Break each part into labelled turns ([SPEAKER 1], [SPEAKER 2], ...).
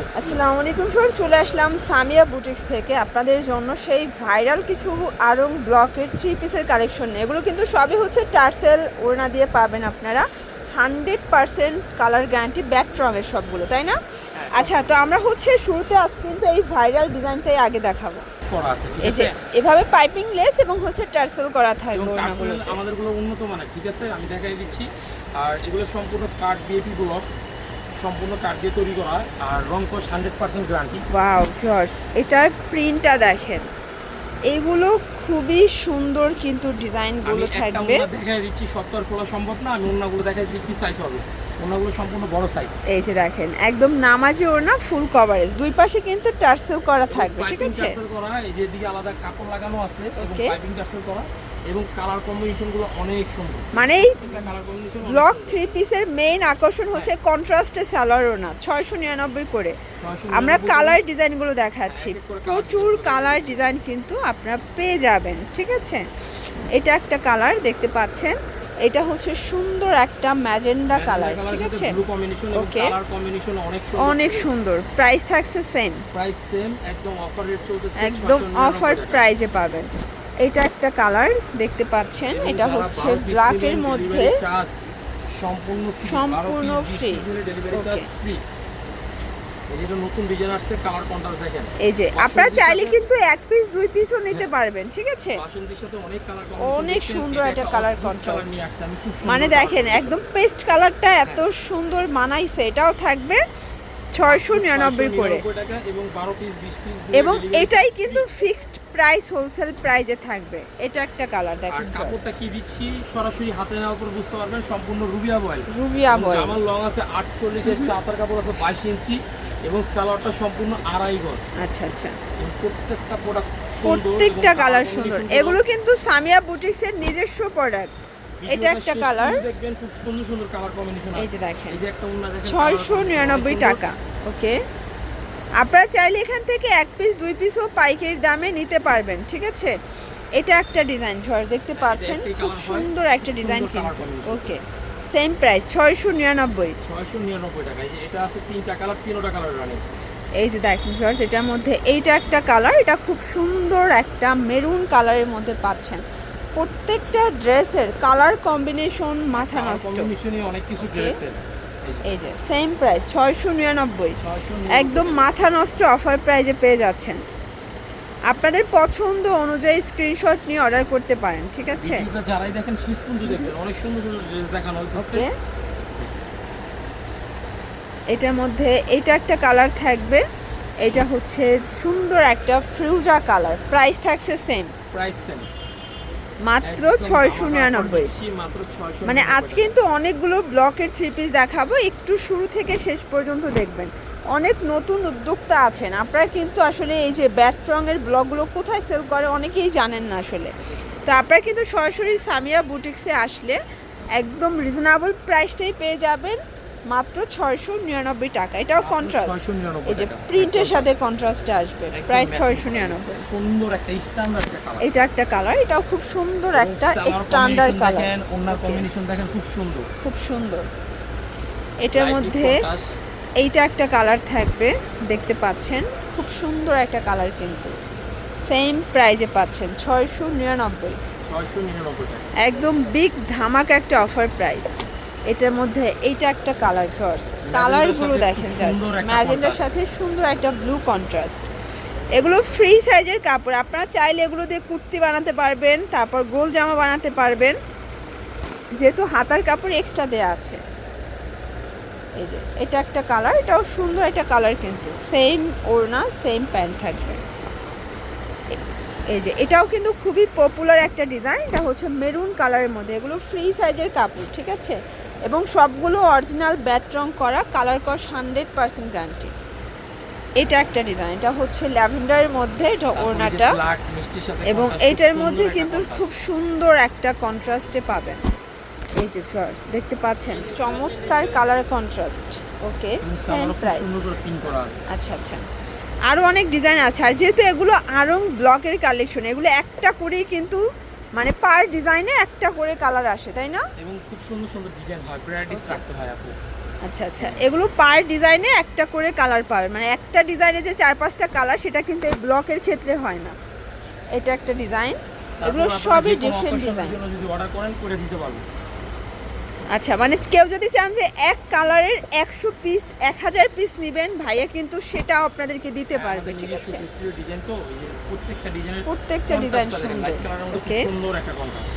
[SPEAKER 1] আসসালামু আলাইকুম স্যার, চলে আসলাম সামিয়া বুটিক্স থেকে আপনাদের জন্য সেই ভাইরাল কিছু আরং ব্লকের 3 পিসের কালেকশন। এগুলো কিন্তু সবই হচ্ছে টার্সেল ওড়না দিয়ে পাবেন আপনারা। 100% কালার গ্যারান্টি, ব্যাক রঙের সবগুলো, তাই না? আচ্ছা, তো আমরা হচ্ছে শুরুতে আজ কিন্তু এই ভাইরাল ডিজাইনটাই আগে দেখাবো। এই যে এভাবে পাইপিং লেস এবং হচ্ছে টার্সেল করা থাকবে ওড়নাগুলো।
[SPEAKER 2] আমাদেরগুলো উন্নত মানের, ঠিক আছে, আমি দেখাই দিচ্ছি। আর এগুলো সম্পূর্ণ কাঠ বিএপি ব্লক, সম্পূর্ণ কাঠ দিয়ে তৈরি করা, আর রং কোশ 100% গ্যারান্টি।
[SPEAKER 1] ওয়াও ভিউয়ার্স, এটার প্রিন্টটা দেখেন, এইগুলো খুবই সুন্দর কিন্তু ডিজাইনগুলো থাকবে।
[SPEAKER 2] আমি দেখাই দিচ্ছি, সব তো আর খোলা সম্ভব না। আমি ওড়নাগুলো দেখাই দিচ্ছি কি সাইজ হবে। ওড়নাগুলো সম্পূর্ণ বড় সাইজ।
[SPEAKER 1] এই যে দেখেন, একদম নামাজি ওড়না, ফুল কভারেজ, দুই পাশে কিন্তু টার্সেল করা থাকবে, ঠিক আছে?
[SPEAKER 2] টার্সেল করা, এই যে দিকে আলাদা কাপড় লাগানো আছে এবং পাইপিং টার্সেল করা, এবং কালার কম্বিনেশনগুলো অনেক সুন্দর।
[SPEAKER 1] মানে এই ব্লক 3 পিসের মেইন আকর্ষণ হচ্ছে কন্ট্রাস্টে সালোয়ার ওড়না, 699 করে। আমরা কালার ডিজাইনগুলো দেখাচ্ছি, প্রচুর কালার ডিজাইন কিন্তু আপনারা পেয়ে যাবেন, ঠিক আছে? এটা একটা কালার দেখতে পাচ্ছেন, এটা হচ্ছে সুন্দর একটা ম্যাজেন্ডা কালার, ঠিক আছে? ওকে, অনেক সুন্দর। প্রাইস থাকছে সেম,
[SPEAKER 2] প্রাইস সেম, একদম অফার রেট চলতেছে,
[SPEAKER 1] একদম অফার প্রাইজে পাবেন। এটা একটা কালার দেখতে পাচ্ছেন, এটা হচ্ছে ব্ল্যাকের মধ্যে, সম্পূর্ণ ফ্রি
[SPEAKER 2] ডেলিভারি চার্জ ফ্রি। এটা নতুন ডিজাইন আসছে, কালার কন্ট্রাস্ট দেখেন।
[SPEAKER 1] এই যে আপনারা চাইলে কিন্তু এক পিস দুই পিসও নিতে পারবেন, ঠিক আছে?
[SPEAKER 2] বাসন্তীর সাথে অনেক কালার,
[SPEAKER 1] অনেক সুন্দর একটা কালার কন্ট্রাস্ট, মানে দেখেন একদম পেস্ট কালারটা এত সুন্দর মানাইছে। এটাও থাকবে 699 করে, এবং এটাই কিন্তু ফিক্সড প্রাইস, হোলসেল প্রাইজে থাকবে। এটা একটা কালার দেখেন,
[SPEAKER 2] কাপড়টা কি দিচ্ছি সরাসরি হাতে নেওয়ার পর বুঝতে পারবেন, সম্পূর্ণ রুবিয়া বয়েল।
[SPEAKER 1] রুবিয়া বয়েল,
[SPEAKER 2] আমার লং আছে 48 ইঞ্চি, হাতার কাপড় আছে 22 ইঞ্চি, এবং সালোয়ারটা সম্পূর্ণ আড়াই গজ।
[SPEAKER 1] আচ্ছা আচ্ছা,
[SPEAKER 2] প্রত্যেকটা প্রোডাক্ট,
[SPEAKER 1] প্রত্যেকটা কালার সুন্দর। এগুলো কিন্তু সামিয়া বুটিক্সের নিজস্ব প্রোডাক্ট। এটা একটা কালার
[SPEAKER 2] দেখবেন, খুব সুন্দর সুন্দর কালার কম্বিনেশন আছে।
[SPEAKER 1] এই যে দেখেন,
[SPEAKER 2] এই যে একটা ওড়না দেখেন,
[SPEAKER 1] 699 টাকা। ওকে, আপনারা চাইলে এখান থেকে এক পিস দুই পিসও পাইকারি দামে নিতে পারবেন, ঠিক আছে? এটা একটা ডিজাইন জর্জ দেখতে পাচ্ছেন, খুব সুন্দর একটা ডিজাইন কিন্তু। ওকে, সেম প্রাইস 699
[SPEAKER 2] টাকা। এটা আছে তিনটা কালার, তিনটা কালার রানিং।
[SPEAKER 1] এই যে দেখেন জর্জ, এটার মধ্যে এইটা একটা কালার, এটা খুব সুন্দর একটা মেরুন কালারের মধ্যে পাচ্ছেন। প্রত্যেকটা ড্রেসের কালার কম্বিনেশন মাথা নষ্ট,
[SPEAKER 2] অনেক কিছু ড্রেসের।
[SPEAKER 1] এই যে সেম প্রাইস 699, একদম মাথা নষ্ট অফার প্রাইজে পেয়ে যাচ্ছেন। আপনাদের পছন্দ অনুযায়ী স্ক্রিনশট নিয়ে অর্ডার করতে পারেন, ঠিক আছে?
[SPEAKER 2] ভিডিওটা যারাই দেখেন শেষ পর্যন্ত দেখবেন, অনেক সুন্দর সুন্দর ড্রেস দেখানো হচ্ছে।
[SPEAKER 1] এটার মধ্যে এইটা একটা কালার থাকবে, এটা হচ্ছে সুন্দর একটা ফিরোজা কালার। প্রাইস থাকছে সেম,
[SPEAKER 2] প্রাইস সেম,
[SPEAKER 1] মাত্র 699। মানে আজ কিন্তু অনেকগুলো ব্লকের 3 পিস দেখাবো, একটু শুরু থেকে শেষ পর্যন্ত দেখবেন। অনেক নতুন উদ্যোক্তা আছেন আপনারা, কিন্তু আসলে এই যে ব্যাট রঙের ব্লকগুলো কোথায় সেল করে অনেকেই জানেন না আসলে। তো আপনারা কিন্তু সরাসরি সামিয়া বুটিক্সে আসলে একদম রিজনেবল প্রাইসটাই পেয়ে যাবেন, মাত্র 699 টাকা। এটাও কন্ট্রাস্ট, এই যে প্রিন্টের সাথে কন্ট্রাস্টে আসবে, প্রাইস 699।
[SPEAKER 2] সুন্দর একটা স্ট্যান্ডার্ড কালার।
[SPEAKER 1] এটা একটা কালার, এটাও খুব সুন্দর একটা স্ট্যান্ডার্ড কালার।
[SPEAKER 2] দেখেন ওনার কম্বিনেশন দেখেন, খুব সুন্দর,
[SPEAKER 1] খুব সুন্দর। এটার মধ্যে এইটা একটা কালার থাকবে দেখতে পাচ্ছেন, খুব সুন্দর একটা কালার, কিন্তু সেম প্রাইজে পাচ্ছেন 699। একদম বিগ ধামাকা একটা অফার প্রাইস। এটার মধ্যে এইটা একটা কালার জর্জ, কালারগুলো দেখেন জাস্ট, ম্যাজেন্ডার সাথে সুন্দর একটা ব্লু কন্ট্রাস্ট। এগুলো ফ্রি সাইজের কাপড়, আপনারা চাইলে এগুলো দিয়ে কুর্তি বানাতে পারবেন, তারপর গোল জামা বানাতে পারবেন, যেহেতু হাতার কাপড় এক্সট্রা দেওয়া আছে। এই যে এটা একটা কালার, এটাও সুন্দর একটা কালার, কিন্তু সেম ওড়না সেম প্যান্ট থাকবে। এই যে এটাও কিন্তু খুবই পপুলার একটা ডিজাইন, এটা হচ্ছে মেরুন কালারের মধ্যে। এগুলো ফ্রি সাইজের কাপড়, ঠিক আছে? এবং সবগুলো অরিজিনাল ব্যাট রং করা, কালার কস 100% গ্যারান্টি। এটা একটা ডিজাইন, এটা হচ্ছে ল্যাভেন্ডারের মধ্যে, এটা ওড়নাটা, এবং এইটার মধ্যে কিন্তু খুব সুন্দর একটা কন্ট্রাস্টে পাবেন। এই যে ফ্লাওয়ার্স দেখতে পাচ্ছেন, চমৎকার কালার কন্ট্রাস্ট। ওকে, সেম প্রাইস। আচ্ছা আচ্ছা, আরও অনেক ডিজাইন আছে, আর যেহেতু এগুলো আরং ব্লকের কালেকশন, এগুলো একটা করেই কিন্তু, মানে পার ডিজাইনে একটা করে কালার আসে, তাই না?
[SPEAKER 2] এবং খুব সুন্দর সুন্দর ডিজাইন হয়, ভ্যারাইটিস রাখতে হয় আপু।
[SPEAKER 1] আচ্ছা আচ্ছা, এগুলো পার ডিজাইনে একটা করে কালার পাবে, মানে একটা ডিজাইনে যে 4-5টা কালার সেটা কিন্তু এই ব্লকের ক্ষেত্রে হয় না। এটা একটা ডিজাইন, এগুলো সবই ডিফারেন্ট ডিজাইন।
[SPEAKER 2] যদি অর্ডার করেন করে দিতে পারবো।
[SPEAKER 1] আচ্ছা, মানে কেউ যদি চান যে এক কালারের 100 পিস 1000 পিস নেবেন, ভাইয়া কিন্তু সেটাও আপনাদেরকে দিতে পারবে। ঠিক আছে,
[SPEAKER 2] ডিজাইন তো এই যে
[SPEAKER 1] প্রত্যেকটা ডিজাইন সুন্দর। ওকে,
[SPEAKER 2] সুন্দর একটা কন্ট্রাস্ট,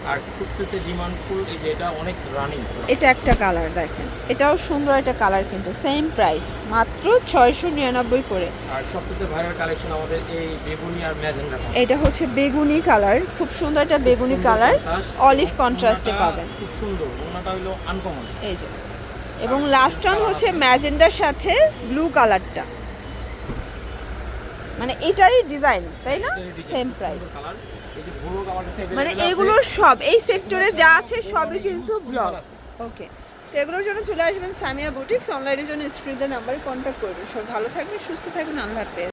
[SPEAKER 2] আর প্রত্যেকটা ডিমান্ড ফুল। এই যে এটা অনেক রানিং।
[SPEAKER 1] এটা একটা কালার দেখেন, এটাও সুন্দর একটা কালার, কিন্তু সেম প্রাইস মাত্র 699 করে।
[SPEAKER 2] আর সবথেকে ভাইরাল কালেকশন আমাদের এই বেগুনি আর ম্যাজেন্ডা।
[SPEAKER 1] এটা হচ্ছে বেগুনি কালার, খুব সুন্দর একটা বেগুনি কালার, অলিভ কন্ট্রাস্টে পাবেন।
[SPEAKER 2] খুব সুন্দর, ওনাটা হলো আনকমন।
[SPEAKER 1] এই যে, এবং লাস্ট ওয়ান হচ্ছে ম্যাজেন্ডার সাথে ব্লু কালারটা, মানে এটারই ডিজাইন, তাই না? Same price. মানে এগুলো সব এই সেক্টরে যা আছে সবই কিন্তু ব্লক। ওকে, তো এগুলোর জন্য চলে আসবেন সামিয়া বুটিক্স। অনলাইনের জন্য স্ক্রিনের নাম্বারে কন্ট্যাক্ট করবেন। সব ভালো থাকবেন, সুস্থ থাকবেন, আল্লাহ হাফেজ।